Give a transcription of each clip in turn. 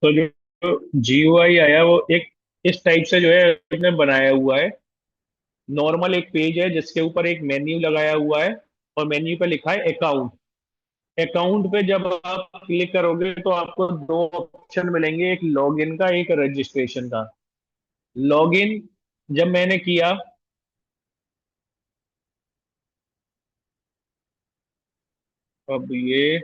तो जो GUI आया वो एक इस टाइप से जो है इसने बनाया हुआ है। नॉर्मल एक पेज है जिसके ऊपर एक मेन्यू लगाया हुआ है और मेन्यू पे लिखा है अकाउंट। अकाउंट पे जब आप क्लिक करोगे तो आपको दो ऑप्शन मिलेंगे, एक लॉगिन का, एक रजिस्ट्रेशन का। लॉगिन जब मैंने किया, अब ये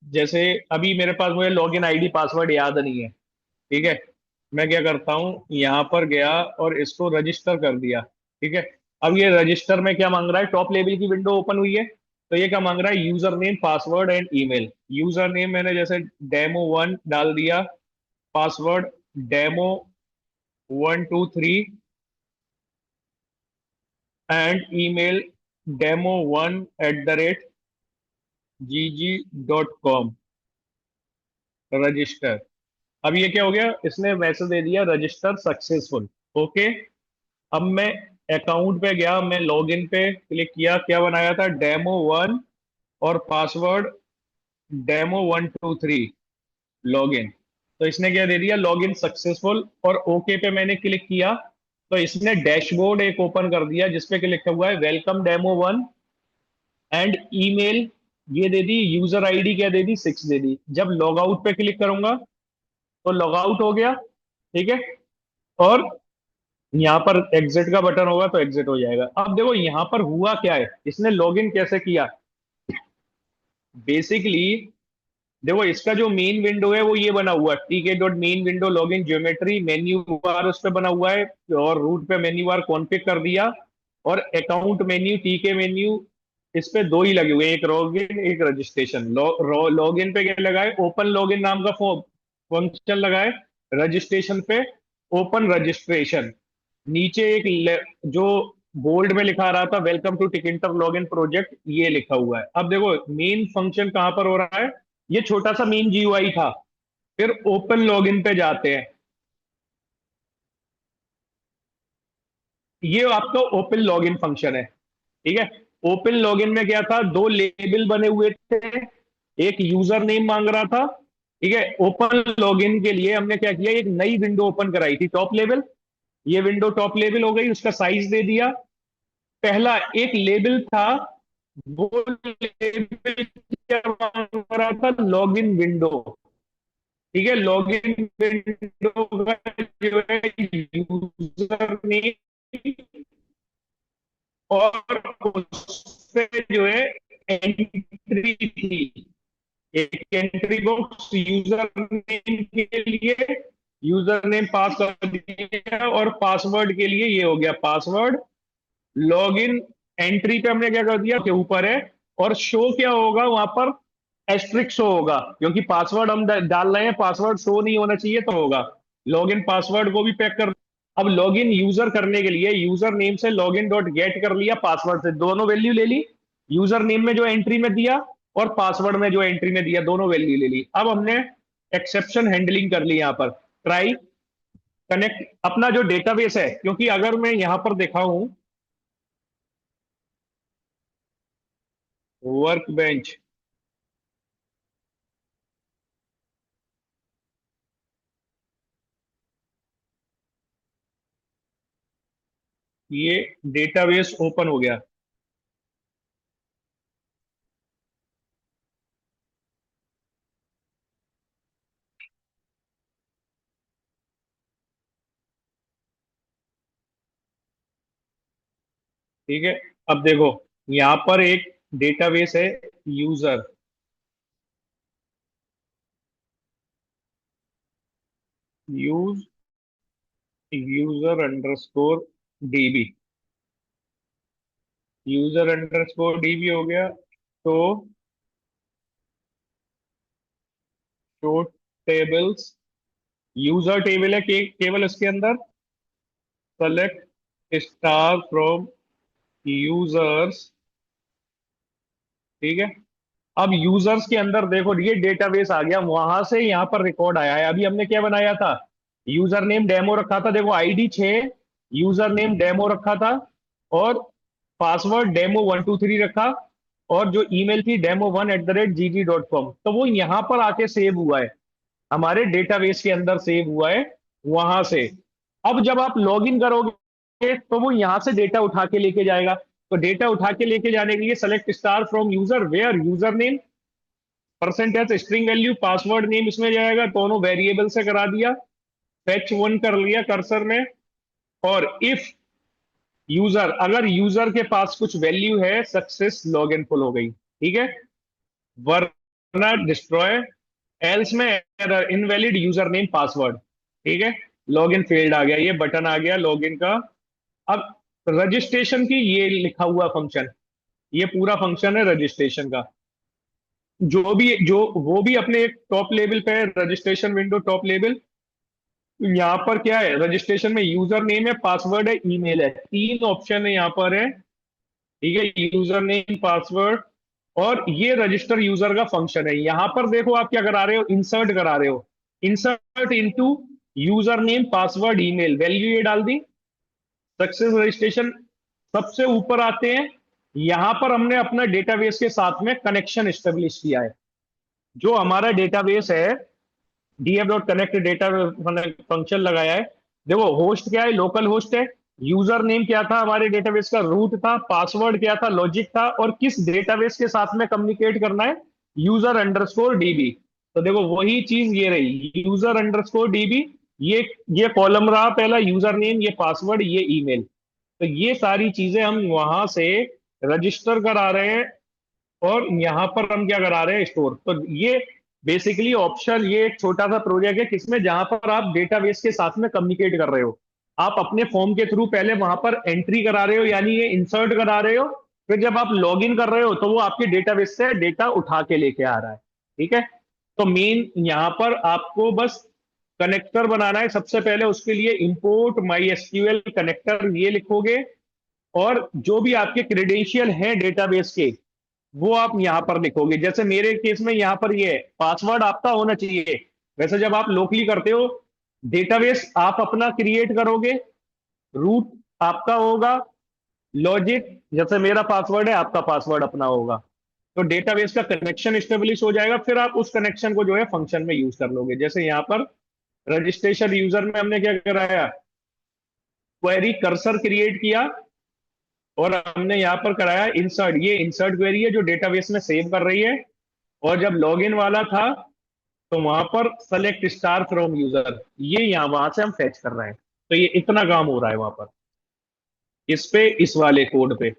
जैसे अभी मेरे पास मुझे लॉगिन आईडी पासवर्ड याद नहीं है, ठीक है। मैं क्या करता हूँ, यहाँ पर गया और इसको रजिस्टर कर दिया, ठीक है। अब ये रजिस्टर में क्या मांग रहा है, टॉप लेवल की विंडो ओपन हुई है, तो ये क्या मांग रहा है, user name password and email. User name मैंने जैसे डेमो 1 डाल दिया, password demo 1 2 3, and email demo1@gg.com, register. अब ये क्या हो गया, इसने मैसेज दे दिया रजिस्टर सक्सेसफुल। ओके। अब मैं अकाउंट पे गया, मैं लॉगिन पे क्लिक किया, क्या बनाया था, डेमो 1 और पासवर्ड डेमो 1 2 3, लॉगिन। तो इसने क्या दे दिया, लॉगिन सक्सेसफुल, और ओके पे मैंने क्लिक किया तो इसने डैशबोर्ड एक ओपन कर दिया जिसपे कि लिखा हुआ है वेलकम डेमो 1 एंड ईमेल। ये दे दी, यूजर आईडी क्या दे दी, 6 दे दी। जब लॉग आउट पे क्लिक करूंगा तो लॉग आउट हो गया, ठीक है। और यहाँ पर एग्जिट का बटन होगा तो एग्जिट हो जाएगा। अब देखो यहाँ पर हुआ क्या है, इसने लॉगिन कैसे किया। बेसिकली देखो, इसका जो मेन विंडो है वो ये बना हुआ है, tk.main window login geometry menu bar उस पे बना हुआ है, और रूट पे मेन्यू बार कॉन्फ़िग कर दिया। और अकाउंट मेन्यू, टीके मेन्यू, इस पे दो ही लगे हुए हैं, एक लॉगिन एक रजिस्ट्रेशन। लॉगिन पे क्या लगाए, ओपन लॉगिन नाम का फंक्शन लगाए। रजिस्ट्रेशन पे ओपन रजिस्ट्रेशन। नीचे जो बोल्ड में लिखा रहा था वेलकम टू टिकिंटर लॉगिन प्रोजेक्ट, ये लिखा हुआ है। अब देखो मेन फंक्शन कहां पर हो रहा है, ये छोटा सा मेन GUI था। फिर ओपन लॉगिन पे जाते हैं, ये आपका ओपन लॉगिन फंक्शन है, ठीक है। ओपन लॉगिन में क्या था, दो लेबल बने हुए थे, एक यूजर नेम मांग रहा था, ठीक है। ओपन लॉगिन के लिए हमने क्या किया, एक नई विंडो ओपन कराई थी, टॉप लेवल। ये विंडो टॉप लेवल हो गई, उसका साइज दे दिया। पहला एक लेबल था, वो लेबल क्या मांग रहा था, लॉगिन विंडो, ठीक है। लॉगिन विंडो का जो है यूजर नेम, और उससे जो है एंट्री थी, एक एंट्री बॉक्स यूजर नेम के लिए, यूजर नेम पास कर दिया, और पासवर्ड के लिए ये हो गया पासवर्ड। लॉगिन एंट्री पे हमने क्या कर दिया, के ऊपर है, और शो क्या होगा वहां पर, एस्ट्रिक शो होगा, क्योंकि पासवर्ड हम डाल रहे हैं, पासवर्ड शो नहीं होना चाहिए तो होगा। लॉगिन पासवर्ड को भी पैक कर। अब लॉगिन यूजर करने के लिए यूजर नेम से लॉगिन डॉट गेट कर लिया, पासवर्ड से दोनों वैल्यू ले ली, यूजर नेम में जो एंट्री में दिया और पासवर्ड में जो एंट्री में दिया, दोनों वैल्यू ले ली। अब हमने एक्सेप्शन हैंडलिंग कर ली यहाँ पर, ट्राई कनेक्ट अपना जो डेटाबेस है, क्योंकि अगर मैं यहाँ पर देखा हूं वर्क बेंच, ये डेटाबेस ओपन हो गया, ठीक है। अब देखो यहाँ पर एक डेटाबेस है, यूजर, यूज यूजर_DB, यूजर_DB हो गया। तो शो टेबल्स, यूजर टेबल है केवल इसके अंदर, सेलेक्ट स्टार फ्रॉम यूजर्स, ठीक है। अब यूजर्स के अंदर देखो ये डेटाबेस आ गया, वहां से यहाँ पर रिकॉर्ड आया है। अभी हमने क्या बनाया था, यूजर नेम डेमो रखा था, देखो ID 6, यूजर नेम डेमो रखा था, और पासवर्ड डेमो 1 2 3 रखा, और जो ईमेल थी डेमो 1@gg.com, तो वो यहाँ पर आके सेव हुआ है। हमारे डेटाबेस के अंदर सेव हुआ है वहां से। अब जब आप लॉगिन करोगे तो वो यहां से डेटा उठा के लेके जाएगा। तो डेटा उठा के लेके जाने के लिए select star from user, where user name, percentage string value, password name इसमें जाएगा, दोनों वेरिएबल से करा दिया, फेच वन कर लिया कर्सर में। और इफ यूजर, अगर यूजर के पास कुछ वैल्यू है, सक्सेस लॉगिन फुल हो गई, ठीक है, वरना डिस्ट्रॉय, एल्स में error invalid user name password, ठीक है, लॉगिन फेल्ड आ गया, ये बटन आ गया लॉगिन का। अब रजिस्ट्रेशन की ये लिखा हुआ फंक्शन, ये पूरा फंक्शन है रजिस्ट्रेशन का। जो भी जो वो भी अपने एक टॉप लेवल पे है, रजिस्ट्रेशन विंडो टॉप लेवल। यहाँ पर क्या है, रजिस्ट्रेशन में यूजर नेम है, पासवर्ड है, ईमेल है, तीन ऑप्शन है यहाँ पर है, ठीक है, यूजर नेम, पासवर्ड, और ये रजिस्टर यूजर का फंक्शन है। यहां पर देखो आप क्या करा रहे हो, इंसर्ट करा रहे हो, insert into user name password email, value ये डाल दी, सक्सेस रजिस्ट्रेशन। सबसे ऊपर आते हैं, यहां पर हमने अपना डेटाबेस के साथ में कनेक्शन स्टेब्लिश किया है। जो हमारा डेटाबेस है, DF dot connect data function लगाया है। देखो होस्ट क्या है, लोकल होस्ट है, यूजर नेम क्या था हमारे डेटाबेस का, रूट था, पासवर्ड क्या था, लॉजिक था, और किस डेटाबेस के साथ में कम्युनिकेट करना है, यूजर अंडरस्कोर डीबी। तो देखो वही चीज ये रही, यूजर अंडरस्कोर डीबी, ये कॉलम रहा पहला, यूजर नेम, ये पासवर्ड, ये ईमेल। तो ये सारी चीजें हम वहां से रजिस्टर करा रहे हैं, और यहाँ पर हम क्या करा रहे हैं, स्टोर। तो ये बेसिकली ऑप्शन, ये एक छोटा सा प्रोजेक्ट है किसमें, जहां पर आप डेटाबेस के साथ में कम्युनिकेट कर रहे हो। आप अपने फॉर्म के थ्रू पहले वहां पर एंट्री करा रहे हो, यानी ये इंसर्ट करा रहे हो, फिर जब आप लॉग इन कर रहे हो तो वो आपके डेटाबेस से डेटा उठा के लेके आ रहा है, ठीक है। तो मेन यहाँ पर आपको बस कनेक्टर बनाना है सबसे पहले, उसके लिए इंपोर्ट माई एसक्यूएल कनेक्टर ये लिखोगे, और जो भी आपके क्रेडेंशियल हैं डेटाबेस के, वो आप यहां पर लिखोगे। जैसे मेरे केस में यहां पर ये है, पासवर्ड आपका होना चाहिए। वैसे जब आप लोकली करते हो, डेटाबेस आप अपना क्रिएट करोगे, रूट आपका होगा, लॉजिक जैसे मेरा पासवर्ड है, आपका पासवर्ड अपना होगा। तो डेटाबेस का कनेक्शन स्टेब्लिश हो जाएगा, फिर आप उस कनेक्शन को जो है फंक्शन में यूज कर लोगे। जैसे यहाँ पर रजिस्ट्रेशन यूजर में हमने क्या कराया, क्वेरी कर्सर क्रिएट किया, और हमने यहाँ पर कराया इंसर्ट, ये इंसर्ट क्वेरी है जो डेटाबेस में सेव कर रही है। और जब लॉगिन वाला था तो वहां पर सेलेक्ट स्टार फ्रॉम यूजर, ये यहाँ वहां से हम फैच कर रहे हैं। तो ये इतना काम हो रहा है वहां पर, इस पे, इस वाले कोड पे।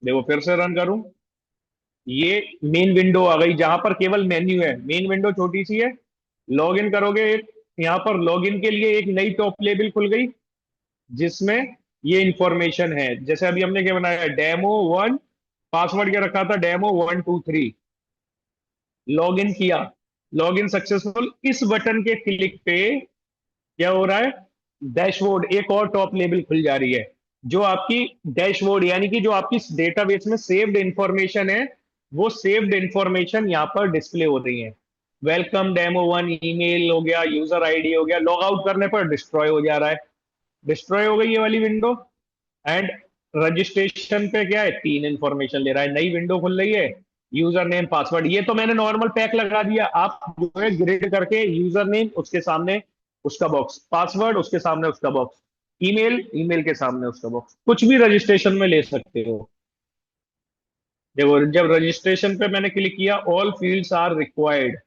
देखो फिर से रन करूं, ये मेन विंडो आ गई जहां पर केवल मेन्यू है, मेन विंडो छोटी सी है। लॉगिन करोगे, यहाँ पर लॉगिन के लिए एक नई टॉप लेवल खुल गई, जिसमें ये इंफॉर्मेशन है। जैसे अभी हमने क्या बनाया, डेमो वन, पासवर्ड क्या रखा था, डेमो 123, लॉग इन किया, लॉग इन सक्सेसफुल। इस बटन के क्लिक पे क्या हो रहा है, डैशबोर्ड एक और टॉप लेवल खुल जा रही है, जो आपकी डैशबोर्ड, यानी कि जो आपकी डेटाबेस में सेव्ड इंफॉर्मेशन है, वो सेव्ड इंफॉर्मेशन यहाँ पर डिस्प्ले हो रही है। वेलकम डेमो वन ईमेल हो गया, यूजर आईडी हो गया, लॉग आउट करने पर डिस्ट्रॉय हो जा रहा है, डिस्ट्रॉय हो गई ये वाली विंडो। एंड रजिस्ट्रेशन पे क्या है, तीन इंफॉर्मेशन ले रहा है, नई विंडो खुल रही है, यूजर नेम, पासवर्ड। ये तो मैंने नॉर्मल पैक लगा दिया, आप जो है ग्रिड करके यूजर नेम उसके सामने उसका बॉक्स, पासवर्ड उसके सामने उसका बॉक्स, ईमेल ईमेल के सामने उसका बॉक्स, कुछ भी रजिस्ट्रेशन में ले सकते हो। देखो जब रजिस्ट्रेशन पे मैंने क्लिक किया, all fields are required,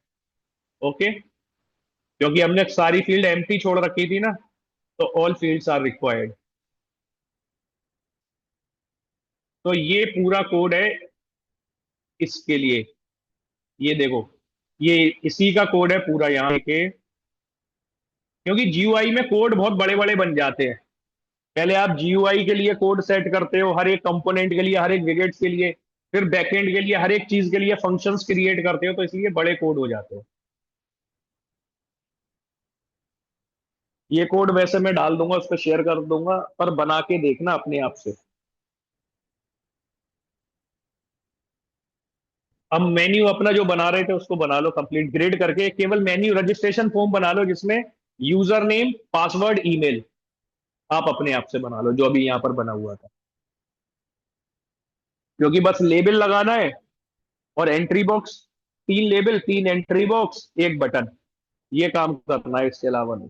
okay, क्योंकि हमने सारी फील्ड एम्प्टी छोड़ रखी थी ना, तो ऑल फील्ड्स आर रिक्वायर्ड। तो ये पूरा कोड है इसके लिए, ये देखो, ये इसी का कोड है पूरा यहाँ के। क्योंकि जीयूआई में कोड बहुत बड़े बड़े बन जाते हैं, पहले आप जीयूआई के लिए कोड सेट करते हो, हर एक कंपोनेंट के लिए, हर एक विजेट्स के लिए, फिर बैकएंड के लिए, हर एक चीज के लिए फंक्शंस क्रिएट करते हो, तो इसलिए बड़े कोड हो जाते हैं। ये कोड वैसे मैं डाल दूंगा, उस पर शेयर कर दूंगा, पर बना के देखना अपने आप से। हम मेन्यू अपना जो बना रहे थे उसको बना लो कंप्लीट, ग्रिड करके केवल मेन्यू रजिस्ट्रेशन फॉर्म बना लो, जिसमें यूजर नेम, पासवर्ड, ईमेल आप अपने आप से बना लो, जो अभी यहाँ पर बना हुआ था। क्योंकि बस लेबल लगाना है और एंट्री बॉक्स, तीन लेबल, तीन एंट्री बॉक्स, एक बटन, ये काम करना है, इसके अलावा नहीं।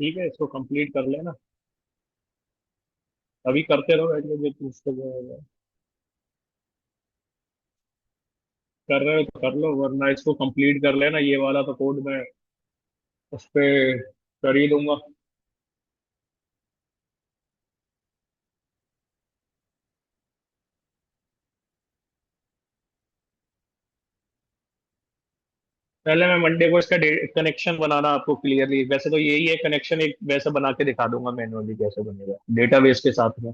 ठीक है, इसको कंप्लीट कर लेना। अभी करते रहो बैठ के, जो पूछते जाएगा। कर रहे हो तो कर लो, वरना इसको कंप्लीट कर लेना, ये वाला तो कोड मैं उस पे कर ही दूंगा। पहले मैं मंडे को इसका कनेक्शन बनाना आपको क्लियरली, वैसे तो यही है कनेक्शन, एक वैसे बना के दिखा दूंगा मैन्युअली कैसे बनेगा डेटाबेस के साथ में।